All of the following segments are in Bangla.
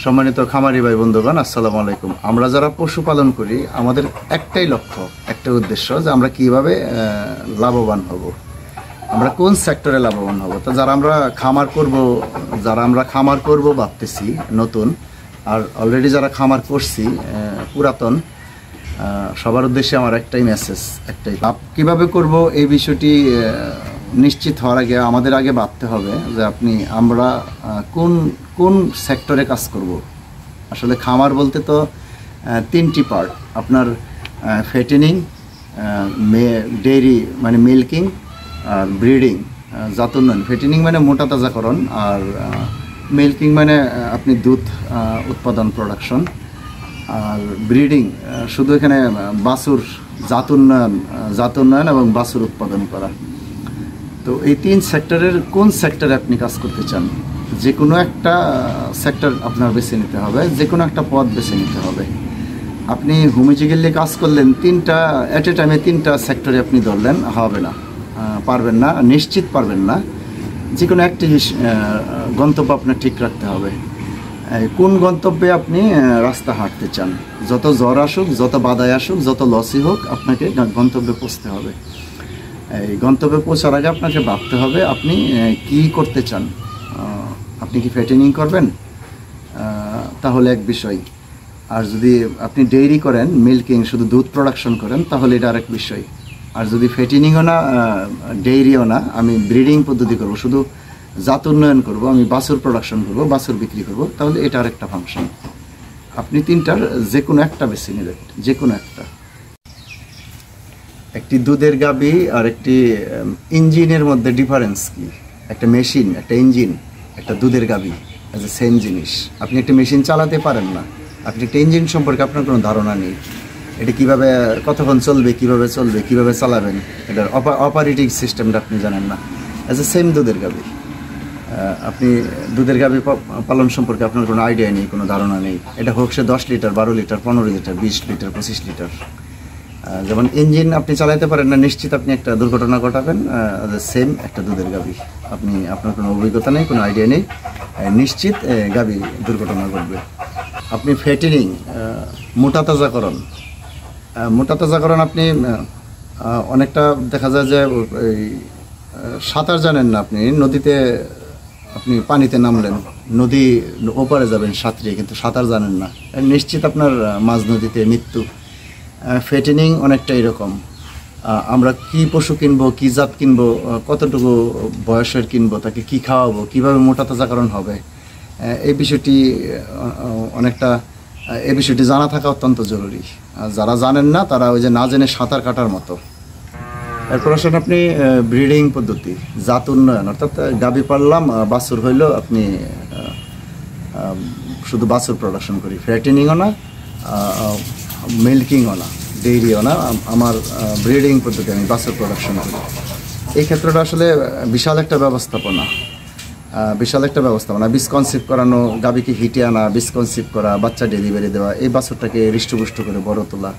সম্মানিত খামারি ভাই বন্ধুগণ, আসসালামু আলাইকুম। আমরা যারা পশুপালন করি আমাদের একটাই লক্ষ্য, একটাই উদ্দেশ্য যে আমরা কিভাবে লাভবান হব, আমরা কোন সেক্টরে লাভবান হব। তো যারা আমরা খামার করব ভাবতেছি নতুন, আর অলরেডি যারা খামার করছি পুরাতন, সবার উদ্দেশ্যে আমার একটাই মেসেজ, একটাই লাভ কীভাবে করব এই বিষয়টি নিশ্চিত হওয়ার আগে আমাদের আগে ভাবতে হবে যে আমরা কোন সেক্টরে কাজ করব। আসলে খামার বলতে তো তিনটি পার্ট, আপনার ফ্যাটেনিং, ডেইরি মানে মিল্কিং, আর ব্রিডিং জাত উন্নয়ন। ফ্যাটেনিং মানে মোটা তাজাকরণ, আর মিল্কিং মানে আপনি দুধ উৎপাদন প্রোডাকশন, আর ব্রিডিং শুধু এখানে বাছুর জাত উন্নয়ন এবং বাছুর উৎপাদন করা। তো এই তিন সেক্টরের কোন সেক্টরে আপনি কাজ করতে চান, যে কোনো একটা সেক্টর আপনার বেছে নিতে হবে, যে কোনো একটা পথ বেছে নিতে হবে। আপনি হোমিজিক্যালি কাজ করলেন অ্যাট এ টাইমে তিনটা সেক্টরে আপনি ধরলেন, হবে না, পারবেন না, নিশ্চিত পারবেন না। যে কোনো একটি গন্তব্য আপনার ঠিক রাখতে হবে। কোন গন্তব্যে আপনি রাস্তা হাঁটতে চান, যত জ্বর আসুক, যত বাধাই আসুক, যত লসই হোক, আপনাকে গন্তব্যে পৌঁছতে হবে। এই গন্তব্যে পৌঁছার আগে আপনাকে ভাবতে হবে আপনি কি করতে চান। আপনি কি ফ্যাটেনিং করবেন, তাহলে এক বিষয়। আর যদি আপনি ডেইরি করেন, মিল্কিং শুধু দুধ প্রোডাকশন করেন, তাহলে এটা আরেক বিষয়। আর যদি ফ্যাটেনিংও না, ডেইরিও না, আমি ব্রিডিং পদ্ধতি করব, শুধু জাত উন্নয়ন করব, আমি বাছুর প্রোডাকশন করব, বাছুর বিক্রি করব, তাহলে এটা আরেকটা ফাংশন। আপনি তিনটার যে কোনো একটা বেছে নেবেন, যে কোনো একটা। একটি দুধের গাভী আর একটি ইঞ্জিনের মধ্যে ডিফারেন্স কি? একটা মেশিন, একটা ইঞ্জিন, একটা দুধের গাভী এজ এ সেম জিনিস। আপনি একটা মেশিন চালাতে পারেন না, আপনি একটা ইঞ্জিন সম্পর্কে আপনার কোনো ধারণা নেই, এটা কীভাবে কতক্ষণ চলবে, কীভাবে চালাবেন, এটার অপারেটিং সিস্টেমটা আপনি জানেন না। এজ এ সেম দুধের গাভী, আপনি দুধের গাভী পালন সম্পর্কে আপনার কোনো আইডিয়া নেই, কোনো ধারণা নেই। এটা হোক সে 10 litre, 12 litre, 15 litre, 20 litre, 25 litre. যেমন ইঞ্জিন আপনি চালাতে পারেন না, নিশ্চিত আপনি একটা দুর্ঘটনা ঘটাবেন। সেম একটা দুধের গাভী, আপনার কোনো অভিজ্ঞতা নেই, কোনো আইডিয়া নেই, নিশ্চিত গাভী দুর্ঘটনা ঘটবে। আপনি ফ্যাটেনিং, মোটা তাজাকরণ আপনি অনেকটা দেখা যায় যে সাঁতার জানেন না, আপনি নদীতে আপনি পানিতে নামলেন, নদী ওপারে যাবেন সাঁতরিয়ে, কিন্তু সাঁতার জানেন না, নিশ্চিত আপনার মাঝ নদীতে মৃত্যু। ফ্যাটেনিং অনেকটা এরকম। আমরা কি পশু কিনবো, কি জাত কিনবো, কতটুকু বয়সের কিনবো, তাকে কি খাওয়াবো, কিভাবে মোটা তাজাকরণ হবে, এই বিষয়টি জানা থাকা অত্যন্ত জরুরি। যারা জানেন না তারা ওই যে না জেনে সাঁতার কাটার মতো। এরপর আসেন আপনি ব্রিডিং পদ্ধতি, জাত উন্নয়ন, অর্থাৎ গাভী পাললাম, বাছুর হইল, আপনি শুধু বাছুর প্রোডাকশন করি, ফ্যাটেনিংও না, মিল্কিংও না, ডেইরিও না, আমার ব্রিডিং পদ্ধতি, আমি বাছুর প্রোডাকশন করি। এই ক্ষেত্রটা আসলে বিশাল একটা ব্যবস্থাপনা। বীজ কনসিভ করানো, গাভীকে হিটে আনা, বীজ কনসিভ করা, বাচ্চা ডেলিভারি দেওয়া, এই বাছুরটাকে হৃষ্টপুষ্ট করে বড় তোলা,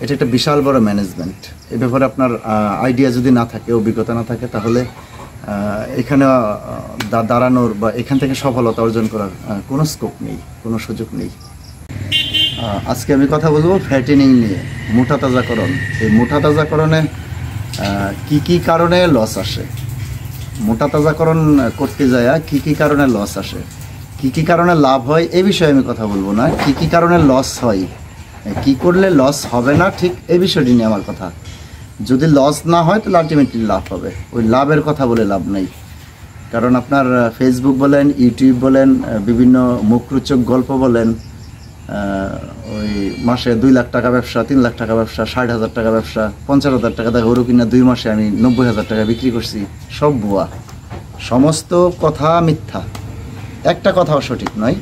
এটা একটা বিশাল বড় ম্যানেজমেন্ট। এই ব্যাপারে আপনার আইডিয়া যদি না থাকে, অভিজ্ঞতা না থাকে, তাহলে এখানে দাঁড়ানোর বা এখান থেকে সফলতা অর্জন করার কোনো স্কোপ নেই, কোনো সুযোগ নেই। আজকে আমি কথা বলবো ফ্যাটেনিং নিয়ে, মোটা তাজাকরণ। এই মোটা তাজাকরণে কি কারণে লস আসে, মোটা তাজাকরণ করতে যায় কি কারণে লস আসে, কি কারণে লাভ হয়, এই বিষয়ে আমি কথা বলবো না। কি কারণে লস হয়, কি করলে লস হবে না, ঠিক এই বিষয়টি নিয়ে আমার কথা। যদি লস না হয় তাহলে আলটিমেটলি লাভ হবে। ওই লাভের কথা বলে লাভ নেই, কারণ আপনার ফেসবুক বলেন, ইউটিউব বলেন, বিভিন্ন মুখরোচক গল্প বলেন, ওই মাসে 2 লাখ টাকা ব্যবসা, 3 লাখ টাকা ব্যবসা, 60,000 টাকা ব্যবসা, 50,000 টাকা দেয়, গরু কিনা 2 মাসে আমি 90,000 টাকা বিক্রি করছি, সব ভুয়া, সমস্ত কথা মিথ্যা, একটা কথাও সঠিক নয়।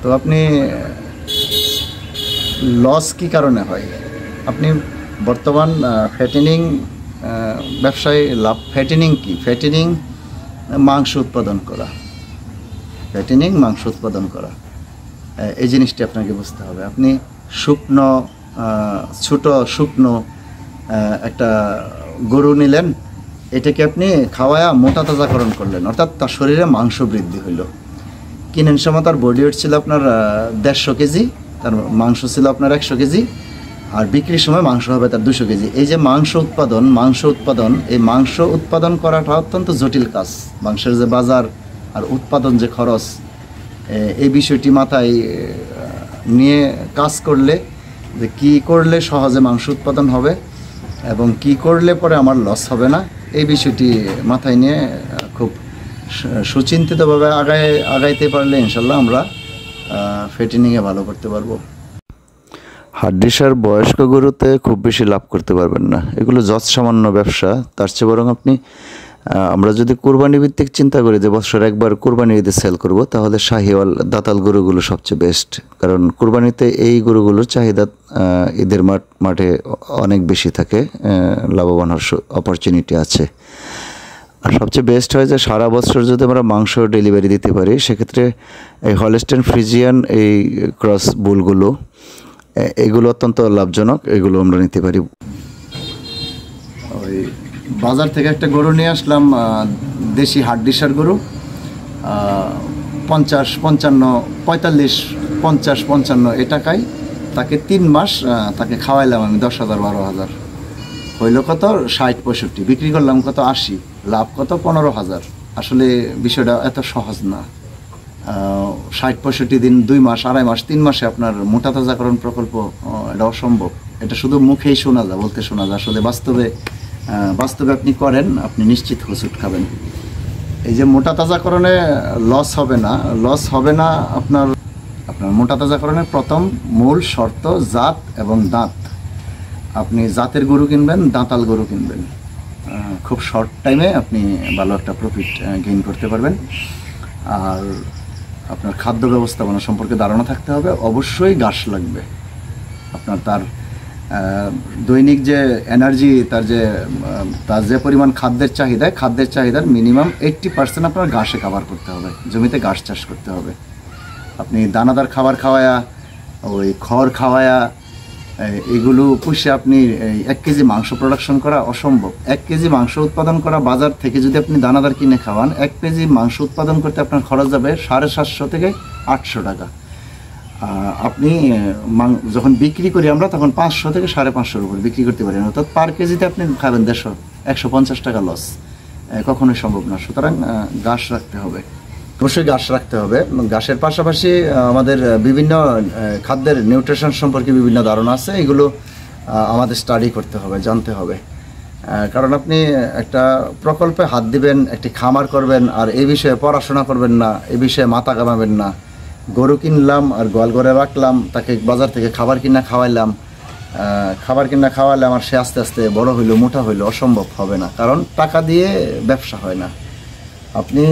তো আপনি লস কি কারণে হয়, আপনি বর্তমান ফ্যাটেনিং ব্যবসায় লাভ। ফ্যাটেনিং কি? ফ্যাটেনিং মাংস উৎপাদন করা, এই জিনিসটি আপনাকে বুঝতে হবে। আপনি শুকনো একটা গরু নিলেন, এটাকে আপনি খাওয়ায়া মোটা তাজাকরণ করলেন, অর্থাৎ তার শরীরে মাংস বৃদ্ধি হইল। কিনেন সময় তার বডি ওয়েট ছিল আপনার 150 কেজি, তার মাংস ছিল আপনার 100 কেজি, আর বিক্রির সময় মাংস হবে তার 200 কেজি। এই যে মাংস উৎপাদন, এই মাংস উৎপাদন করাটা অত্যন্ত জটিল কাজ। মাংসের যে বাজার আর উৎপাদন যে খরচ, এই বিষয়টি মাথায় নিয়ে কাজ করলে যে কী করলে সহজে মাংস উৎপাদন হবে এবং কি করলে পরে আমার লস হবে না, এই বিষয়টি মাথায় নিয়ে খুব সুচিন্তিতভাবে আগাইতে পারলে ইনশাল্লাহ আমরা ফেটিনিংয়ে ভালো করতে পারবো। হাড্ডিসার বয়স্ক গরুতে খুব বেশি লাভ করতে পারবেন না, এগুলো যৎ সামান্য ব্যবসা। তার চেয়ে বরং আমরা যদি কোরবানি ভিত্তিক চিন্তা করি যে বছর একবার কোরবানি ঈদে সেল করব, তাহলে শাহিওয়াল দাতাল গরুগুলো সবচেয়ে বেস্ট। কারণ কোরবানিতে এই গরুগুলোর চাহিদা ঈদের মাঠে অনেক বেশি থাকে, লাভবান হওয়ার অপরচুনিটি আছে। আর সবচেয়ে বেস্ট হয় যে সারা বছর যদি আমরা মাংস ডেলিভারি দিতে পারি, সেক্ষেত্রে এই হলস্টেইন ফ্রিজিয়ান এই ক্রস বুলগুলো এগুলো অত্যন্ত লাভজনক, এগুলো আমরা নিতে পারি। ওই বাজার থেকে একটা গরু নিয়ে আসলাম, দেশি হাড্ডিসার গরু, 50-55 এ টাকায় তাকে 3 মাস তাকে খাওয়াইলাম আমি 10,000-12,000, হইল কত 60-65, বিক্রি করলাম কত 80, লাভ কত 15,000। আসলে বিষয়টা এত সহজ না। 60-65 দিন, 2 মাস, 2.5 মাস, 3 মাসে আপনার মোটা তাজাকরণ প্রকল্প, এটা অসম্ভব। এটা শুধু মুখেই শোনা যায়, বলতে শোনা যায়, আসলে বাস্তবে আপনি করেন, আপনি নিশ্চিত হুসুট খাবেন। এই যে মোটা তাজাকরণে লস হবে না আপনার মোটা তাজাকরণের প্রথম মূল শর্ত জাত এবং দাঁত। আপনি জাতের গরু কিনবেন, দাঁতাল গরু কিনবেন, খুব শর্ট টাইমে আপনি ভালো একটা প্রফিট গেইন করতে পারবেন। আর আপনার খাদ্য ব্যবস্থাপনা সম্পর্কে ধারণা থাকতে হবে। অবশ্যই ঘাস লাগবে আপনার, তার দৈনিক যে এনার্জি, তার যে পরিমাণ খাদ্যের চাহিদার মিনিমাম 80% আপনার ঘাসে কভার করতে হবে। জমিতে ঘাস চাষ করতে হবে। আপনি দানাদার খাবার খাওয়ায়া, ওই খড় খাওয়ায়া, এগুলো পুষে আপনি 1 কেজি মাংস প্রোডাকশন করা অসম্ভব। 1 কেজি মাংস উৎপাদন করা বাজার থেকে যদি আপনি দানাদার কিনে খাওয়ান, 1 কেজি মাংস উৎপাদন করতে আপনার খরচ যাবে 750 থেকে 800 টাকা। আপনি যখন বিক্রি করি আমরা, তখন 500 থেকে 550 উপর বিক্রি করতে পারেন, অর্থাৎ পার কেজিতে আপনি খাবেন 150 টাকা লস, কখনোই সম্ভব না। সুতরাং ঘাস রাখতে হবে, অবশ্যই ঘাস রাখতে হবে। ঘাসের পাশাপাশি আমাদের বিভিন্ন খাদ্যের নিউট্রিশন সম্পর্কে বিভিন্ন ধারণা আছে, এগুলো আমাদের স্টাডি করতে হবে, জানতে হবে। কারণ আপনি একটা প্রকল্পে হাত দিবেন, একটি খামার করবেন, আর এই বিষয়ে পড়াশোনা করবেন না, এই বিষয়ে মাথা ঘামাবেন না। গরু কিনলাম আর গোয়াল ঘরে রাখলাম, তাকে বাজার থেকে খাবার কিনা খাওয়াইলাম, আর সে আস্তে আস্তে বড় হইলো, মোটা হইলো, অসম্ভব হবে না। কারণ টাকা দিয়ে ব্যবসা হয় না। আপনি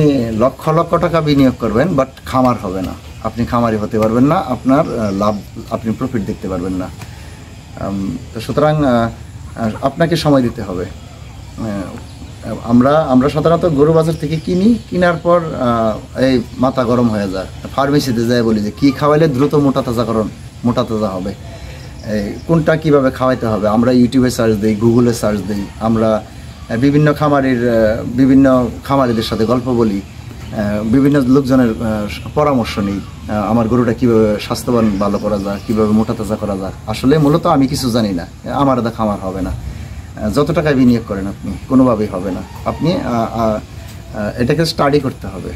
লক্ষ লক্ষ টাকা বিনিয়োগ করবেন, বাট খামার হবে না, আপনি খামারি হতে পারবেন না, আপনার লাভ, আপনি প্রফিট দেখতে পারবেন না। তো সুতরাং আপনাকে সময় দিতে হবে। আমরা সাধারণত গরু বাজার থেকে কেনার পর এই মাথা গরম হয়ে যায়, ফার্মেসিতে যায় বলি যে কী খাওয়াইলে দ্রুত মোটা তাজা হবে, কোনটা কিভাবে খাওয়াইতে হবে। আমরা ইউটিউবে সার্চ দিই, গুগলে সার্চ দিই, আমরা বিভিন্ন খামারিদের সাথে গল্প বলি, বিভিন্ন লোকজনের পরামর্শ নিই, আমার গরুটা কীভাবে স্বাস্থ্যবান ভালো করা যায়, কীভাবে মোটা তাজা করা যায়। আসলে মূলত আমি কিছু জানি না, আমার এটা খামার হবে না। যত টাকা বিনিয়োগ করেন আপনি, কোনোভাবেই হবে না। আপনি এটাকে স্টাডি করতে হবে,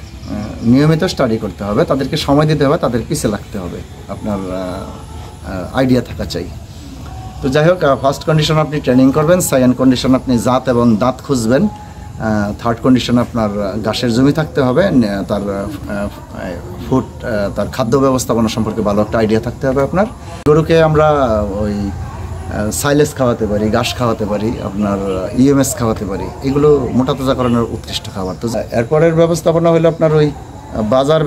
নিয়মিত স্টাডি করতে হবে, তাদেরকে সময় দিতে হবে, তাদের পিছে লাগতে হবে, আপনার আইডিয়া থাকা চাই। তো যাই হোক, ফার্স্ট কন্ডিশন আপনি ট্রেনিং করবেন, সেকেন্ড কন্ডিশন আপনি জাত এবং দাঁত খুঁজবেন, থার্ড কন্ডিশন আপনার ঘাসের জমি থাকতে হবে, তার তার খাদ্য ব্যবস্থাপনা সম্পর্কে ভালো একটা আইডিয়া থাকতে হবে আপনার। গরুকে আমরা ওই সাইলেজ খাওয়াতে পারি, ঘাস খাওয়াতে পারি, আপনার ইএমএস খাওয়াতে পারি, এগুলো মোটা তাজাকরণের উৎকৃষ্ট খাবার। তো এরপরের ব্যবস্থাপনা হলো আপনার ওই বাজার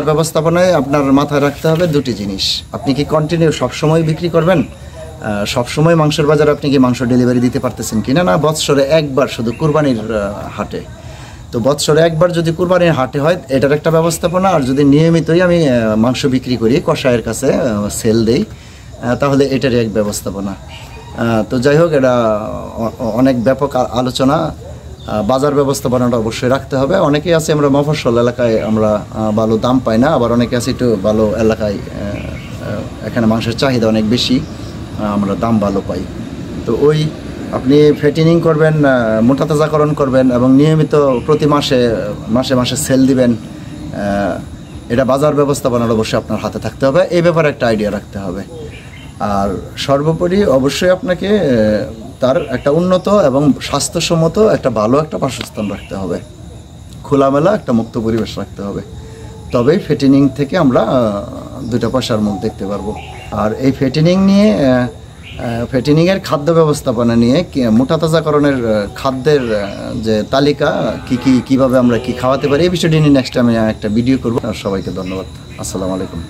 ব্যবস্থাপনায় আপনার মাথায় রাখতে হবে 2টি জিনিস। আপনি কি কন্টিনিউ সবসময় বিক্রি করবেন, সবসময় মাংসের বাজারে আপনি কি মাংস ডেলিভারি দিতে পারতেছেন কিনা, না বৎসরে একবার শুধু কুরবানির হাটে। তো বৎসরে একবার যদি কুরবানির হাটে হয়, এটার একটা ব্যবস্থাপনা। আর যদি নিয়মিতই আমি মাংস বিক্রি করি, কসাইয়ের কাছে সেল দেই, তাহলে এটারই এক ব্যবস্থাপনা। তো যাই হোক, এটা অনেক ব্যাপক আলোচনা, বাজার ব্যবস্থাপনাটা অবশ্যই রাখতে হবে। অনেকেই আছে আমরা মফস্বল এলাকায় আমরা ভালো দাম পাই না, আবার অনেকে আছে একটু ভালো এলাকায় এখানে মাংসের চাহিদা অনেক বেশি, আমরা দাম ভালো পাই। তো ওই আপনি ফ্যাটেনিং করবেন, মোটা তাজাকরণ করবেন এবং নিয়মিত প্রতি মাসে মাসে সেল দিবেন, এটা বাজার ব্যবস্থাপনার অবশ্যই আপনার হাতে থাকতে হবে। এই ব্যাপারে একটা আইডিয়া রাখতে হবে। আর সর্বোপরি অবশ্যই আপনাকে তার একটা উন্নত এবং স্বাস্থ্যসম্মত একটা ভালো একটা বাসস্থান রাখতে হবে, খোলামেলা একটা মুক্ত পরিবেশ রাখতে হবে। তবেই ফ্যাটেনিং থেকে আমরা দুটো পয়সার মুখ দেখতে পারবো। আর এই ফ্যাটেনিং নিয়ে ফ্যাটেনিংয়ের খাদ্য ব্যবস্থাপনা নিয়ে মোটা তাজাকরণের খাদ্যের যে তালিকা কীভাবে আমরা কি খাওয়াতে পারি এই বিষয়টি নিয়ে নেক্সট আমি একটা ভিডিও করবো। সবাইকে ধন্যবাদ। আসসালামু আলাইকুম।